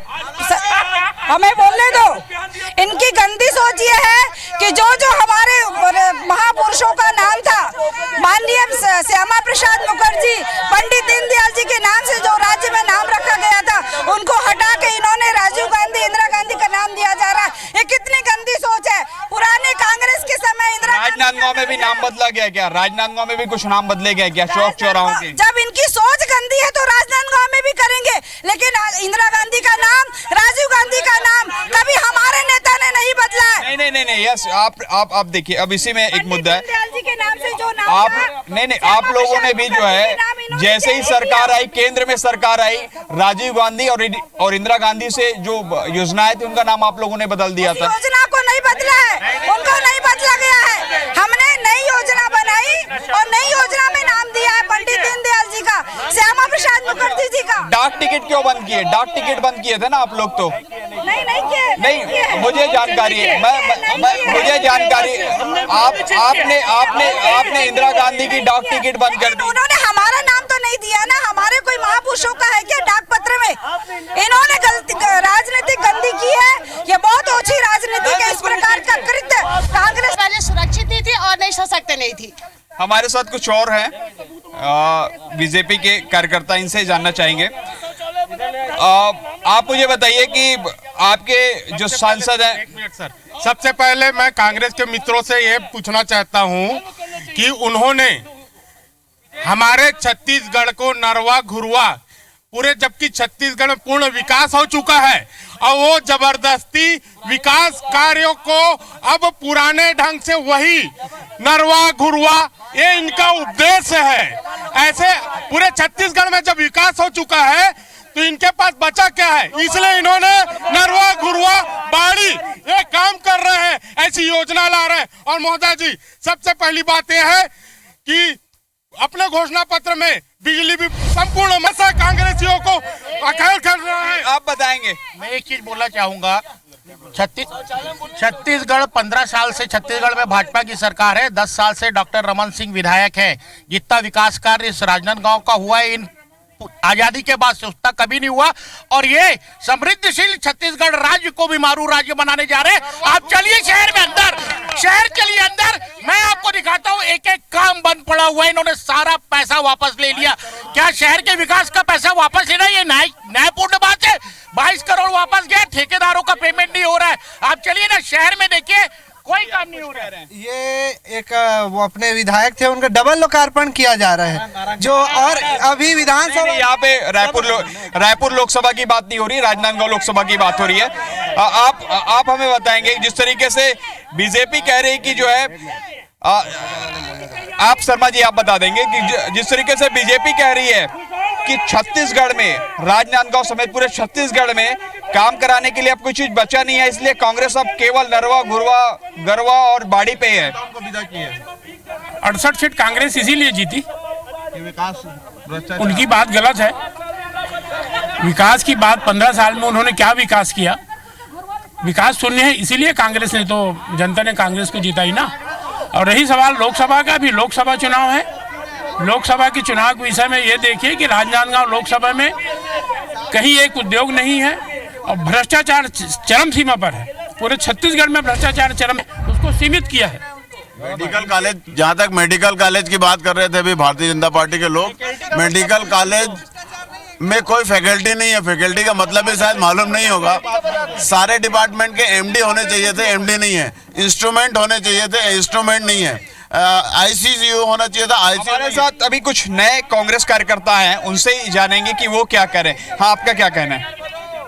हमें बोलने दो। इनकी गंदी सोच ये है कि जो हमारे महापुरुषों का नाम था, माननीय श्यामा प्रसाद मुखर्जी, पंडित दीनदयाल जी के नाम से जो राज्य में नाम रखा गया था, उनको हटा के इन्होंने राजीव गांधी, इंदिरा गांधी का नाम दिया जा रहा है। ये कितनी गंदी सोच है। पुराने कांग्रेस के समय राजनांदगांव में भी नाम बदला गया क्या? राजनांदगांव में भी कुछ नाम बदले गए क्या चौक चौराहों के? जब इनकी सोच गंदी है तो राजनांदगांव में भी करेंगे, लेकिन इंदिरा गांधी का नाम, राजीव गांधी का नाम कभी हमारे नेता ने नहीं बदला है। नहीं, यस, आप देखिए, अब इसी में एक मुद्दा है, के नाम से जो नाम आप नहीं, आप लोगों ने भी जो है, जैसे ही सरकार आई, केंद्र में सरकार आई, राजीव गांधी और इंदिरा गांधी से जो योजनाएं थी उनका नाम आप लोगों ने बदल दिया था। योजना को नहीं बदला है, उनको नहीं बदला गया है, हमने नई योजना बनाई और नई योजना में नाम दिया है पंडित दीनदयाल जी का, श्यामा प्रसाद मुखर्जी जी का। डाक टिकट क्यों बंद किए? डाक टिकट बंद किए थे ना आप लोग तो। नहीं, मुझे जानकारी है, मुझे जानकारी, आपने इंदिरा गांधी की डाक टिकट बंद कर दी। उन्होंने हमारा नाम तो नहीं दिया ना, हमारे कोई महापुरुषों का है क्या डाक पत्र में? इन्होंने राजनीतिक गंदी की है, ये बहुत ओछी राजनीति के इस प्रकार का कृत्य कांग्रेस पहले सुरक्षित नहीं थी और नहीं सशक्त नहीं थी। हमारे साथ कुछ और हैं, बीजेपी के कार्यकर्ता, इनसे जानना चाहेंगे। आप मुझे बताइए कि आपके जो सांसद हैं, सबसे पहले मैं कांग्रेस के मित्रों से ये पूछना चाहता हूं कि उन्होंने हमारे छत्तीसगढ़ को नरवा घुरवा पूरे, जबकि छत्तीसगढ़ में पूर्ण विकास हो चुका है और वो जबरदस्ती विकास कार्यों को अब पुराने ढंग से वही नरवा घुरवा, ये इनका उद्देश्य है। ऐसे पूरे छत्तीसगढ़ में जब विकास हो चुका है तो इनके पास बचा क्या है, इसलिए इन्होंने नरवा घुरवा बाड़ी ये काम कर रहे हैं, ऐसी योजना ला रहे हैं। और महोदय जी, सबसे पहली बात यह है कि अपने घोषणा पत्र में बिजली भी संपूर्ण मसा कांग्रेसियों को अखैल कर रहा है। आप बताएंगे। मैं एक चीज बोलना चाहूंगा, छत्तीसगढ़ 15 साल से छत्तीसगढ़ में भाजपा की सरकार है, 10 साल से डॉक्टर रमन सिंह विधायक है। जितना विकास कार्य इस राजनांदगांव का हुआ है इन आजादी के बाद से उतना कभी नहीं हुआ, और ये समृद्धशील छत्तीसगढ़ राज्य को भी मारू राज्य बनाने जा रहे हैं। आप चलिए शहर में अंदर, शहर चलिए अंदर, मैं आपको दिखाता हूँ एक एक काम बंद पड़ा हुआ है, इन्होंने सारा पैसा वापस ले लिया। क्या शहर के विकास का पैसा वापस लेना ये न्यायपूर्ण बात है? 22 करोड़ वापस गया, ठेकेदारों का पेमेंट नहीं हो रहा है। आप चलिए ना शहर में, देखिए कोई काम नहीं हो रहा है। ये एक वो अपने विधायक थे, उनका डबल लोकार्पण किया जा रहा है जो, और अभी विधानसभा यहाँ पे रायपुर लोकसभा की बात नहीं हो रही, राजनांदगांव लोकसभा की बात हो रही है। आप हमें बताएंगे जिस तरीके से बीजेपी कह रही कि जो है, आप शर्मा जी आप बता देंगे कि जिस तरीके से बीजेपी कह रही है कि छत्तीसगढ़ में, राजनांदगांव समेत पूरे छत्तीसगढ़ में काम कराने के लिए अब कोई चीज बचा नहीं है, इसलिए कांग्रेस अब केवल नरवा घुरवा गरवा और बाड़ी पे है। 68 सीट कांग्रेस इसीलिए जीती, उनकी बात गलत है। विकास की बात 15 साल में उन्होंने क्या विकास किया? विकास शून्य है, इसीलिए कांग्रेस ने, तो जनता ने कांग्रेस को जिताई ना। और रही सवाल लोकसभा का, भी लोकसभा चुनाव है, लोकसभा के चुनाव के विषय में ये देखिए कि राजनांदगांव लोकसभा में कहीं एक उद्योग नहीं है और भ्रष्टाचार चरम सीमा पर है। पूरे छत्तीसगढ़ में भ्रष्टाचार चरम, उसको सीमित किया है। मेडिकल कॉलेज, जहाँ तक मेडिकल कॉलेज की बात कर रहे थे अभी भारतीय जनता पार्टी के लोग, मेडिकल कॉलेज में कोई फैकल्टी नहीं है। फैकल्टी का मतलब भी शायद मालूम नहीं होगा। सारे डिपार्टमेंट के एमडी होने चाहिए थे, एमडी नहीं है। इंस्ट्रूमेंट होने चाहिए थे, इंस्ट्रूमेंट नहीं है। आईसीयू होना चाहिए था, आईसीयू। हमारे साथ अभी कुछ नए कांग्रेस कार्यकर्ता हैं, उनसे ही जानेंगे कि वो क्या करें। हाँ, आपका क्या कहना है?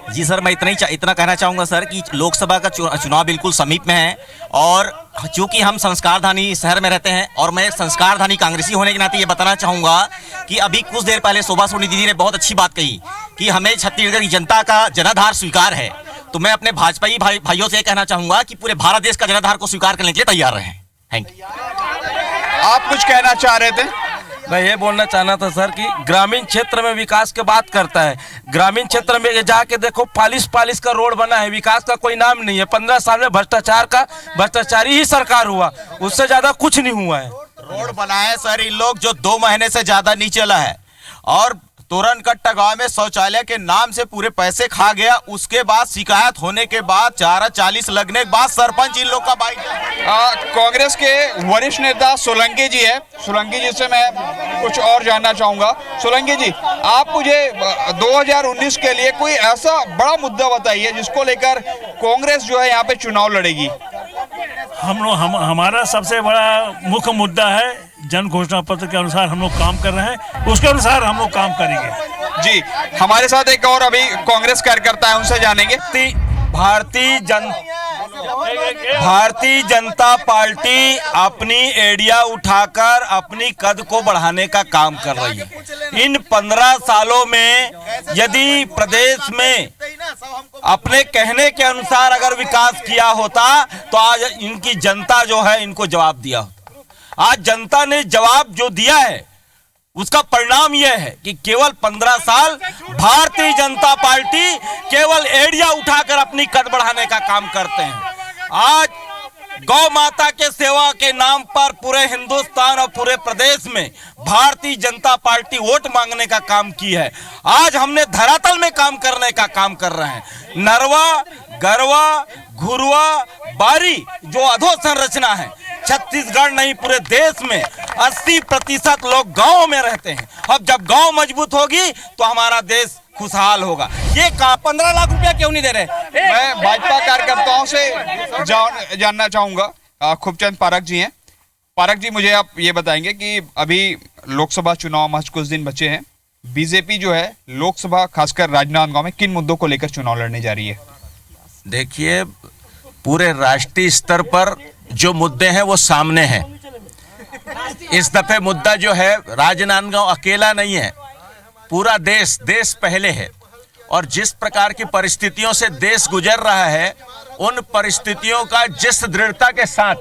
जी सर, मैं इतना कहना चाहूँगा सर कि लोकसभा का चुनाव बिल्कुल समीप में है, और चूंकि हम संस्कारधानी शहर में रहते हैं और मैं संस्कारधानी कांग्रेसी होने के नाते ये बताना चाहूँगा कि अभी कुछ देर पहले शोभा सोनी दीदी ने बहुत अच्छी बात कही कि हमें छत्तीसगढ़ की जनता का जनाधार स्वीकार है। तो मैं अपने भाजपाई भाइयों से कहना चाहूँगा कि पूरे भारत देश का जनाधार को स्वीकार करने के लिए तैयार रहें। Thank you. आप कुछ कहना चाह रहे थे? मैं ये बोलना चाहना था सर कि ग्रामीण क्षेत्र में विकास की बात करता है, ग्रामीण क्षेत्र में जाके देखो पालिश का रोड बना है, विकास का कोई नाम नहीं है। 15 साल में भ्रष्टाचारी ही सरकार हुआ, उससे ज्यादा कुछ नहीं हुआ है। रोड बनाए सर इन लोग जो 2 महीने से ज्यादा नहीं चला है, और तोरनकट्टा गांव में शौचालय के नाम से पूरे पैसे खा गया। उसके बाद शिकायत होने के बाद 440 लगने के बाद सरपंच इन लोग का बाइक। कांग्रेस के वरिष्ठ नेता सोलंकी जी है, सोलंकी जी से मैं कुछ और जानना चाहूंगा। सोलंकी जी, आप मुझे 2019 के लिए कोई ऐसा बड़ा मुद्दा बताइए जिसको लेकर कांग्रेस जो है यहाँ पे चुनाव लड़ेगी। हमारा सबसे बड़ा मुख्य मुद्दा है जन घोषणा पत्र के अनुसार हम लोग काम कर रहे हैं, उसके अनुसार हम लोग काम करेंगे। जी, हमारे साथ एक और अभी कांग्रेस कार्यकर्ता है, उनसे जानेंगे। भारतीय जनता पार्टी अपनी एड़िया उठाकर अपनी कद को बढ़ाने का काम कर रही है। इन 15 सालों में यदि प्रदेश में अपने कहने के अनुसार अगर विकास किया होता तो आज इनकी जनता जो है इनको जवाब दिया होता। आज जनता ने जवाब जो दिया है उसका परिणाम यह है कि केवल 15 साल भारतीय जनता पार्टी केवल एड़िया उठाकर अपनी कद बढ़ाने का काम करते हैं। आज गौ माता के सेवा के नाम पर पूरे हिंदुस्तान और पूरे प्रदेश में भारतीय जनता पार्टी वोट मांगने का काम की है। आज हमने धरातल में काम करने का काम कर रहे हैं। नरवा, गरवा, घुरवा, बारी जो अधोसंरचना है, छत्तीसगढ़ नहीं पूरे देश में 80% लोग गांव में रहते हैं। अब जब गांव मजबूत होगी तो हमारा देश खुशहाल होगा। ये 15 लाख रुपया क्यों नहीं दे रहे? मैं भाजपा कार्यकर्ताओं से जानना चाहूंगा। खूबचंद पारक जी हैं। पारक जी, मुझे आप ये बताएंगे कि अभी लोकसभा चुनाव महज कुछ दिन बचे हैं। बीजेपी जो है लोकसभा खासकर राजनांदगांव में किन मुद्दों को लेकर चुनाव लड़ने जा रही है? देखिए, पूरे राष्ट्रीय स्तर पर जो मुद्दे हैं वो सामने हैं। इस दफे मुद्दा जो है राजनांदगांव अकेला नहीं है, पूरा देश पहले है। और जिस प्रकार की परिस्थितियों से देश गुजर रहा है, उन परिस्थितियों का जिस दृढ़ता के साथ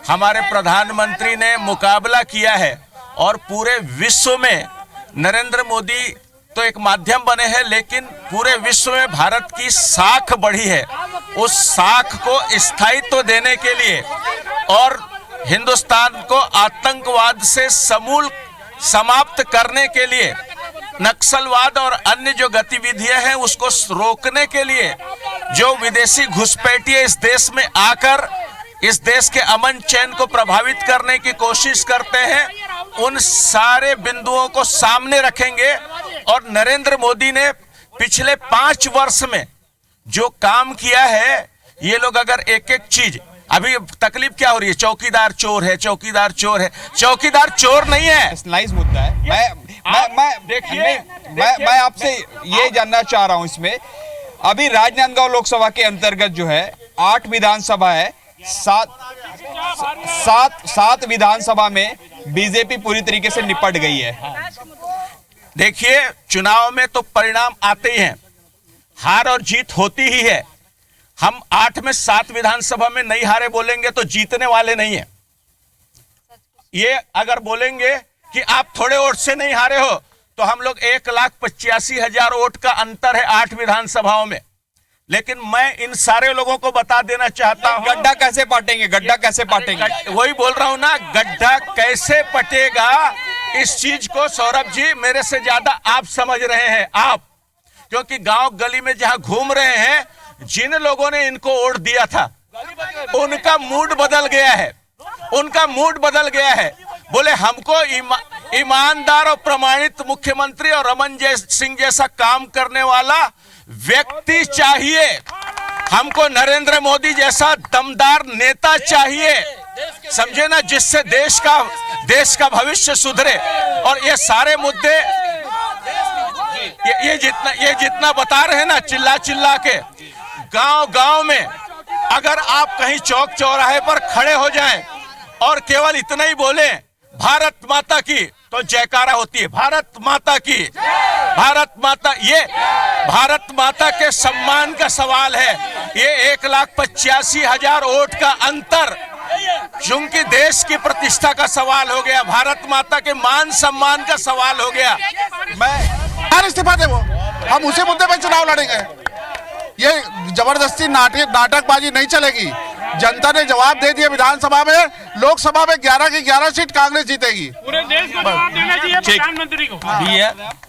हमारे प्रधानमंत्री ने मुकाबला किया है और पूरे विश्व में नरेंद्र मोदी तो एक माध्यम बने हैं, लेकिन पूरे विश्व में भारत की साख बढ़ी है। उस साख को स्थायित्व देने के लिए और हिंदुस्तान को आतंकवाद से समूल समाप्त करने के लिए, नक्सलवाद और अन्य जो गतिविधियां हैं उसको रोकने के लिए जो विदेशी घुसपैठिए इस देश में आकर इस देश के अमन चैन को प्रभावित करने की कोशिश करते हैं, उन सारे बिंदुओं को सामने रखेंगे। और नरेंद्र मोदी ने पिछले 5 वर्ष में जो काम किया है, ये लोग अगर एक एक चीज, अभी तकलीफ क्या हो रही है, चौकीदार चोर है, चौकीदार चोर है। चौकीदार चोर नहीं है, पर्सनलाइज मुद्दा है। मैं आपसे ये जानना चाह रहा हूं इसमें, अभी राजनांदगांव लोकसभा के अंतर्गत जो है 8 विधानसभा है, 7 विधानसभा में बीजेपी पूरी तरीके से निपट गई है। देखिए, चुनाव में तो परिणाम आते ही हैं, हार और जीत होती ही है। हम 8 में 7 विधानसभा में नहीं हारे बोलेंगे तो जीतने वाले नहीं है। ये अगर बोलेंगे कि आप थोड़े वोट से नहीं हारे हो तो हम लोग 1,85,000 वोट का अंतर है 8 विधानसभाओं में। लेकिन मैं इन सारे लोगों को बता देना चाहता हूं, गड्ढा कैसे पाटेंगे, गड्ढा कैसे पाटेंगे? वही बोल रहा हूं ना, गड्ढा कैसे पटेगा इस चीज को सौरभ जी मेरे से ज्यादा आप समझ रहे हैं। आप क्योंकि गांव गली में जहां घूम रहे हैं, जिन लोगों ने इनको वोट दिया था उनका मूड बदल गया है, उनका मूड बदल गया है। बोले हमको ईमानदार और प्रमाणित मुख्यमंत्री और रमन सिंह जैसा काम करने वाला व्यक्ति चाहिए, हमको नरेंद्र मोदी जैसा दमदार नेता चाहिए, समझे ना, जिससे देश का भविष्य सुधरे। और ये सारे मुद्दे ये जितना बता रहे हैं ना चिल्ला चिल्ला के, गांव में अगर आप कहीं चौक चौराहे पर खड़े हो जाएं और केवल इतना ही बोले भारत माता की, तो जयकारा होती है, भारत माता की, भारत माता। ये भारत माता के सम्मान का सवाल है। ये 1,85,000 वोट का अंतर चूंकि देश की प्रतिष्ठा का सवाल हो गया, भारत माता के मान सम्मान का सवाल हो गया। मैं इस्तीफा दे, वो हम उसी मुद्दे पे चुनाव लड़ेंगे। ये जबरदस्ती नाटकबाजी नहीं चलेगी। जनता ने जवाब दे दिया विधानसभा में, लोकसभा में 11 की 11 सीट कांग्रेस जीतेगी। पूरे देश को जवाब देना चाहिए प्रधानमंत्री को।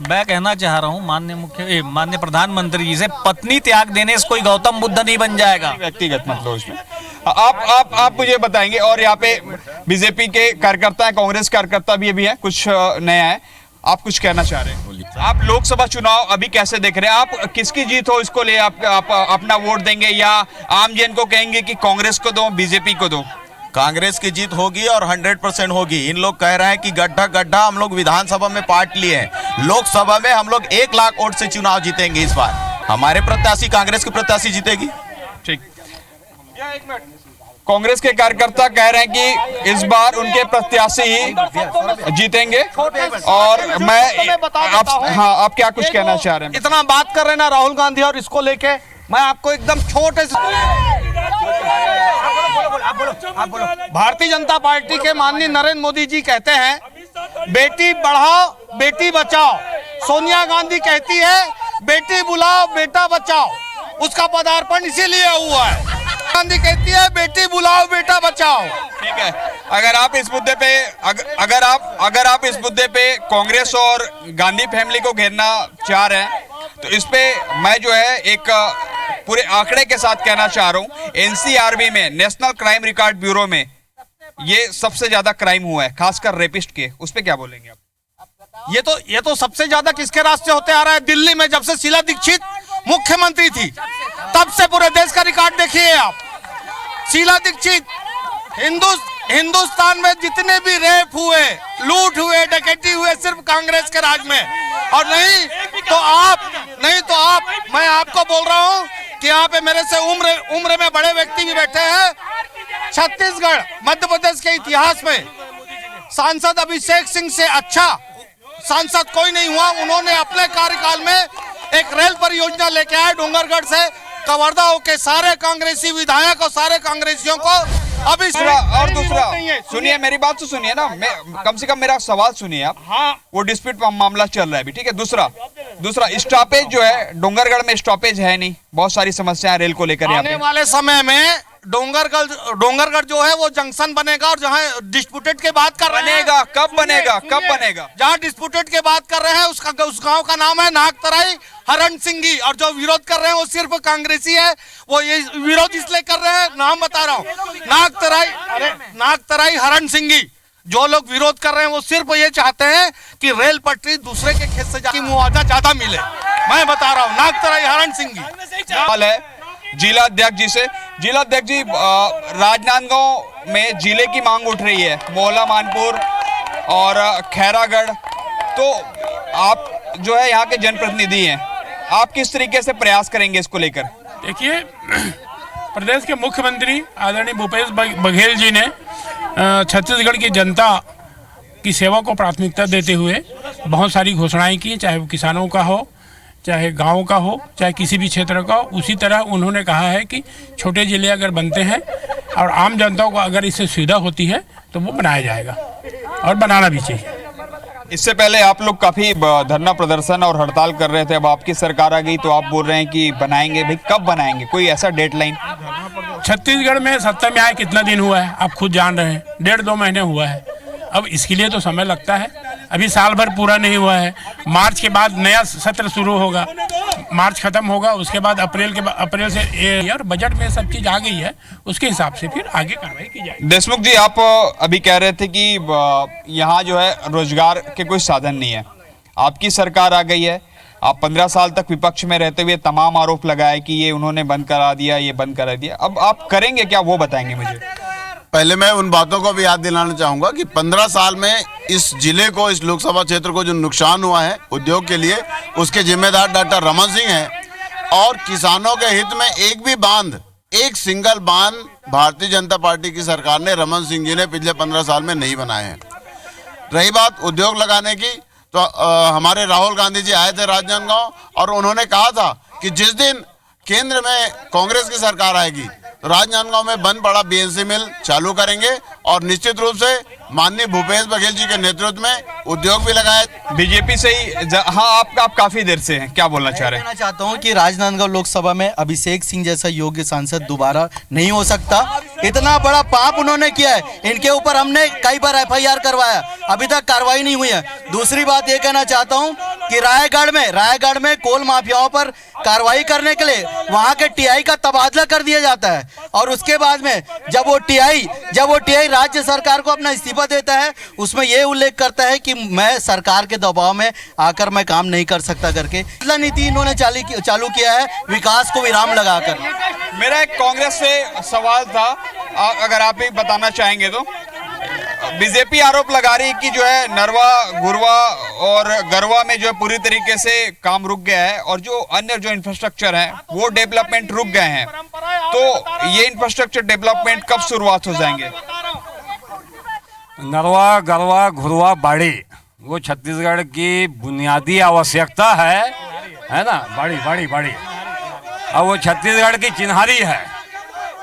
मैं कहना चाह रहा हूँ माननीय प्रधानमंत्री जी से, पत्नी त्याग देने से कोई गौतम बुद्ध नहीं बन जाएगा। व्यक्तिगत मतलब उसमें आप मुझे बताएंगे। और यहाँ पे बीजेपी के कार्यकर्ता हैं, कांग्रेस कार्यकर्ता भी हैं, कुछ नया है, आप कुछ कहना चाह रहे हैं? आप लोकसभा चुनाव अभी कैसे देख रहे हैं? आप किसकी जीत हो इसको ले आप अपना वोट देंगे या आम जन को कहेंगे कि कांग्रेस को दो, बीजेपी को दो? कांग्रेस की जीत होगी और 100% होगी। इन लोग कह रहे हैं कि गड्ढा हम लोग विधानसभा में पार्ट लिए हैं, लोकसभा में हम लोग 1 लाख वोट से चुनाव जीतेंगे इस बार। हमारे प्रत्याशी, कांग्रेस की प्रत्याशी जीतेगी। ठीक। कांग्रेस के कार्यकर्ता कह रहे हैं कि इस बार उनके प्रत्याशी ही जीतेंगे और आप क्या कुछ कहना चाह रहे हैं? इतना बात कर रहे हैं ना राहुल गांधी और इसको लेके, मैं आपको एकदम छोटे से भारतीय जनता पार्टी के माननीय नरेंद्र मोदी जी कहते हैं बेटी बढ़ाओ बेटी बचाओ। सोनिया गांधी कहती है बेटी बुलाओ बेटा बचाओ। उसका पदार्पण इसीलिए हुआ है। गांधी कहती है बेटी बुलाओ बेटा बचाओ। ठीक है, अगर आप इस मुद्दे पे अगर आप इस मुद्दे पे कांग्रेस और गांधी फैमिली को घेरना चाह रहे हैं तो इस पे मैं जो है एक पूरे आंकड़े के साथ कहना चाह रहा हूँ। एनसीआरबी में, नेशनल क्राइम रिकॉर्ड ब्यूरो में ये सबसे ज्यादा क्राइम हुआ है, खासकर रेपिस्ट के। उस पे क्या बोलेंगे आप? ये तो सबसे ज्यादा किसके रास्ते होते आ रहा है? दिल्ली में जब से शीला दीक्षित मुख्यमंत्री थी तब से पूरे देश का रिकॉर्ड देखिए आप। शीला दीक्षित, हिंदुस्तान में जितने भी रेप हुए, लूट हुए, डकैती हुए सिर्फ कांग्रेस के राज में। और नहीं तो आप मैं आपको बोल रहा हूँ कि यहाँ पे मेरे से उम्र में बड़े व्यक्ति भी बैठे हैं। छत्तीसगढ़, मध्य प्रदेश के इतिहास में सांसद अभिषेक सिंह से अच्छा सांसद कोई नहीं हुआ। उन्होंने अपने कार्यकाल में एक रेल परियोजना लेके आए डोंगरगढ़ से कवर्धा होके सारे कांग्रेसी विधायक और सारे कांग्रेसियों को अभी और दूसरा सुनिए, मेरी बात तो सुनिए ना, कम से कम मेरा सवाल सुनिए आप। हाँ, वो डिस्प्यूट मामला चल रहा है अभी, ठीक है। दूसरा स्टॉपेज जो है, डोंगरगढ़ में स्टॉपेज है नहीं, बहुत सारी समस्याएं रेल को लेकर। आने वाले समय में डोंगरगढ़ जो है वो जंक्शन बनेगा और जहाँ डिस्प्यूटेड के बात कर रहे हैं कब बनेगा जहाँ डिस्प्यूटेड के बात कर रहे हैं उस गांव का नाम है नागतराई हरण सिंगी। और जो विरोध कर रहे हैं वो सिर्फ कांग्रेसी है। वो ये विरोध इसलिए कर रहे हैं, नाम बता रहा हूँ, नागतराई हरण सिंगी। जो लोग विरोध कर रहे हैं वो सिर्फ ये चाहते हैं कि रेल पटरी दूसरे के खेत से जाके मुआवजा ज्यादा मिले। मैं बता रहा हूँ, नागतराई हरण सिंगी। जिला अध्यक्ष जी से, जिला अध्यक्ष जी, राजनांदगांव में जिले की मांग उठ रही है, मोहला मानपुर और खैरागढ़। तो आप जो है यहाँ के जनप्रतिनिधि हैं, आप किस तरीके से प्रयास करेंगे इसको लेकर? देखिए, प्रदेश के मुख्यमंत्री आदरणीय भूपेश बघेल जी ने छत्तीसगढ़ की जनता की सेवा को प्राथमिकता देते हुए बहुत सारी घोषणाएं की, चाहे वो किसानों का हो, चाहे गांव का हो, चाहे किसी भी क्षेत्र का हो। उसी तरह उन्होंने कहा है कि छोटे जिले अगर बनते हैं और आम जनता को अगर इससे सुविधा होती है तो वो बनाया जाएगा और बनाना भी चाहिए। इससे पहले आप लोग काफी धरना प्रदर्शन और हड़ताल कर रहे थे, अब आपकी सरकार आ गई तो आप बोल रहे हैं कि बनाएंगे। भाई कब बनाएंगे, कोई ऐसा डेडलाइन? छत्तीसगढ़ में सत्ता में आए कितना दिन हुआ है आप खुद जान रहे हैं, 1.5-2 महीने हुआ है। अब इसके लिए तो समय लगता है, अभी साल भर पूरा नहीं हुआ है। मार्च के बाद नया सत्र शुरू होगा, मार्च खत्म होगा, उसके बाद अप्रैल से और बजट में सब चीज आ गई है, उसके हिसाब से फिर आगे कार्रवाई की जाएगी। देशमुख जी, आप अभी कह रहे थे कि यहाँ जो है रोजगार के कोई साधन नहीं है। आपकी सरकार आ गई है, आप 15 साल तक विपक्ष में रहते हुए तमाम आरोप लगाए कि ये उन्होंने बंद करा दिया, ये बंद करा दिया। अब आप करेंगे क्या, वो बताएंगे मुझे। पहले मैं उन बातों को भी याद दिलाना चाहूंगा कि 15 साल में इस जिले को, इस लोकसभा क्षेत्र को जो नुकसान हुआ है उद्योग के लिए, उसके जिम्मेदार डॉक्टर रमन सिंह हैं। और किसानों के हित में एक सिंगल बांध भारतीय जनता पार्टी की सरकार ने, रमन सिंह जी ने पिछले 15 साल में नहीं बनाए हैं। रही बात उद्योग लगाने की, तो हमारे राहुल गांधी जी आए थे राजनांदगांव और उन्होंने कहा था कि जिस दिन केंद्र में कांग्रेस की सरकार आएगी तो राजनांदगांव में बंद पड़ा बीएनसी मिल चालू करेंगे और निश्चित रूप से माननीय भूपेश बघेल जी के नेतृत्व में उद्योग भी लगाए। बीजेपी से ही हाँ, आप काफी देर से हैं, क्या बोलना चाह रहे हैं? कहना चाहता हूं कि राजनांदगांव लोकसभा में अभिषेक सिंह जैसा योग्य सांसद दोबारा नहीं हो सकता। इतना बड़ा पाप उन्होंने किया है, इनके ऊपर हमने कई बार FIR करवाया, अभी तक कार्रवाई नहीं हुई है। दूसरी बात ये कहना चाहता हूँ कि रायगढ़ में कोल माफियाओं पर कार्रवाई करने के लिए वहाँ के TI का तबादला कर दिया जाता है और उसके बाद में जब वो TI राज्य सरकार को अपना इस्तीफा देता है, उसमें ये उल्लेख करता है कि मैं सरकार के दबाव में आकर मैं काम नहीं कर सकता करके नीति इन्होंने चालू किया है, विकास को विराम लगाकर। मेरा एक कांग्रेस से सवाल था, अगर आप भी बताना चाहेंगे तो। बीजेपी आरोप लगा रही कि जो है नरवा, गुरवा और गरवा में जो है पूरी तरीके से काम रुक गया है और जो अन्य जो इंफ्रास्ट्रक्चर है वो डेवलपमेंट रुक गए हैं। तो ये इंफ्रास्ट्रक्चर डेवलपमेंट कब शुरुआत हो जाएंगे? नरवा गरवा घुरवा बाड़ी वो छत्तीसगढ़ की बुनियादी आवश्यकता है ना, बड़ी बड़ी बड़ी, और वो छत्तीसगढ़ की चिन्हारी है।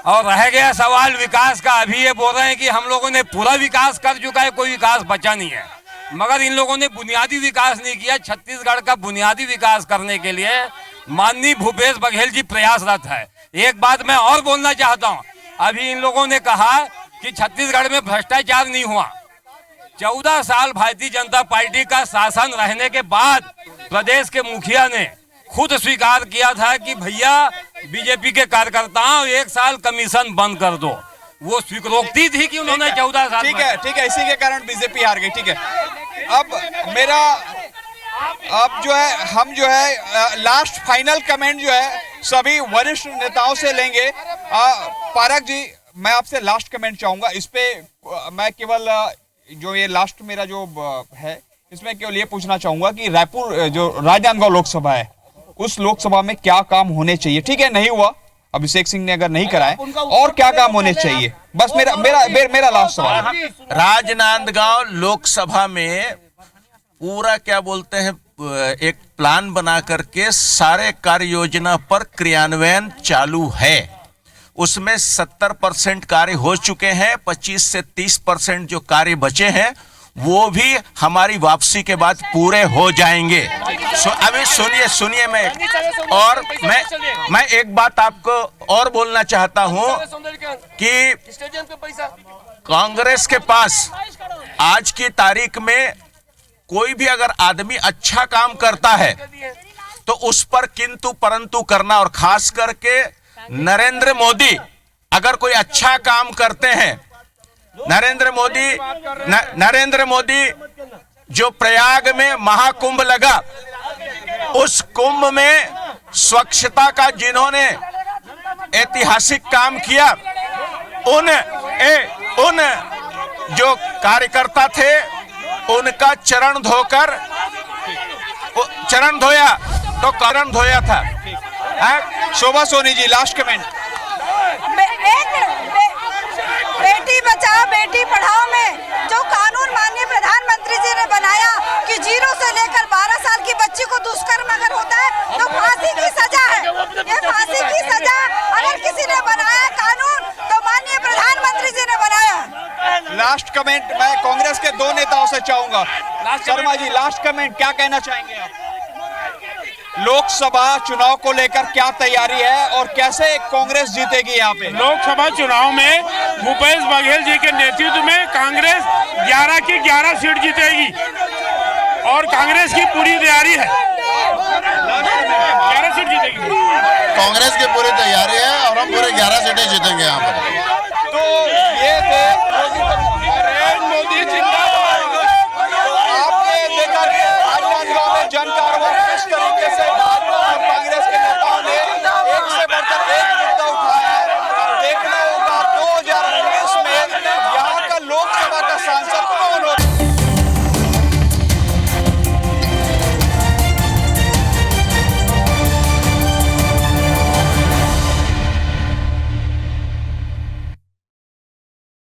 और रह गया सवाल विकास का, अभी ये बोल रहे हैं कि हम लोगों ने पूरा विकास कर चुका है, कोई विकास बचा नहीं है, मगर इन लोगों ने बुनियादी विकास नहीं किया। छत्तीसगढ़ का बुनियादी विकास करने के लिए माननीय भूपेश बघेल जी प्रयासरत है। एक बात मैं और बोलना चाहता हूँ, अभी इन लोगों ने कहा कि छत्तीसगढ़ में भ्रष्टाचार नहीं हुआ। 14 साल भारतीय जनता पार्टी का शासन रहने के बाद प्रदेश के मुखिया ने खुद स्वीकार किया था कि भैया बीजेपी के कार्यकर्ताओं 1 साल कमीशन बंद कर दो। वो स्वीकारोक्ति थी कि उन्होंने 14 साल। ठीक है, इसी के कारण बीजेपी हार गई। ठीक है, अब जो है हम जो है लास्ट फाइनल कमेंट जो है सभी वरिष्ठ नेताओं से लेंगे। पारक जी, मैं आपसे लास्ट कमेंट चाहूंगा इस पे। मैं केवल जो ये लास्ट मेरा जो है इसमें केवल ये पूछना चाहूंगा कि रायपुर जो राजनांदगांव लोकसभा है उस लोकसभा में क्या काम होने चाहिए? ठीक है, नहीं हुआ, अभिषेक सिंह ने अगर नहीं कराए, और क्या काम होने चाहिए? बस मेरा लास्ट सवाल। राजनांदगांव लोकसभा में पूरा क्या बोलते हैं एक प्लान बना करके सारे कार्य योजना पर क्रियान्वयन चालू है। उसमें 70% कार्य हो चुके हैं, 25 से 30% जो कार्य बचे हैं वो भी हमारी वापसी के बाद पूरे हो जाएंगे। अभी सुनिए मैं एक बात आपको और बोलना चाहता हूं कि कांग्रेस के पास आज की तारीख में कोई भी अगर आदमी अच्छा काम करता है तो उस पर किंतु परंतु करना, और खास करके नरेंद्र मोदी अगर कोई अच्छा काम करते हैं, नरेंद्र मोदी जो प्रयाग में महाकुंभ लगा, उस कुंभ में स्वच्छता का जिन्होंने ऐतिहासिक काम किया, उन जो कार्यकर्ता थे उनका चरण धोया था। Shobha Soni ji, last comment. बेटी बचाओ बेटी पढ़ाओ में जो कानून माननीय प्रधानमंत्री जी ने बनाया कि 0 से लेकर 12 साल की बच्ची को दुष्कर्म अगर होता है तो फांसी की सजा है। ये फांसी की सजा अगर किसी ने बनाया कानून तो माननीय प्रधानमंत्री जी ने बनाया। लास्ट कमेंट मैं कांग्रेस के 2 नेताओं से चाहूंगा। शर्मा जी, लास्ट कमेंट क्या कहना चाहेंगे आप? लोकसभा चुनाव को लेकर क्या तैयारी है और कैसे कांग्रेस जीतेगी यहाँ पे? लोकसभा चुनाव में भूपेश बघेल जी के नेतृत्व में कांग्रेस 11 की 11 सीट जीतेगी और कांग्रेस की पूरी तैयारी है। 11 सीट जीतेगी, कांग्रेस की पूरी तैयारी है और हम पूरे 11 सीटें जीतेंगे यहाँ पर।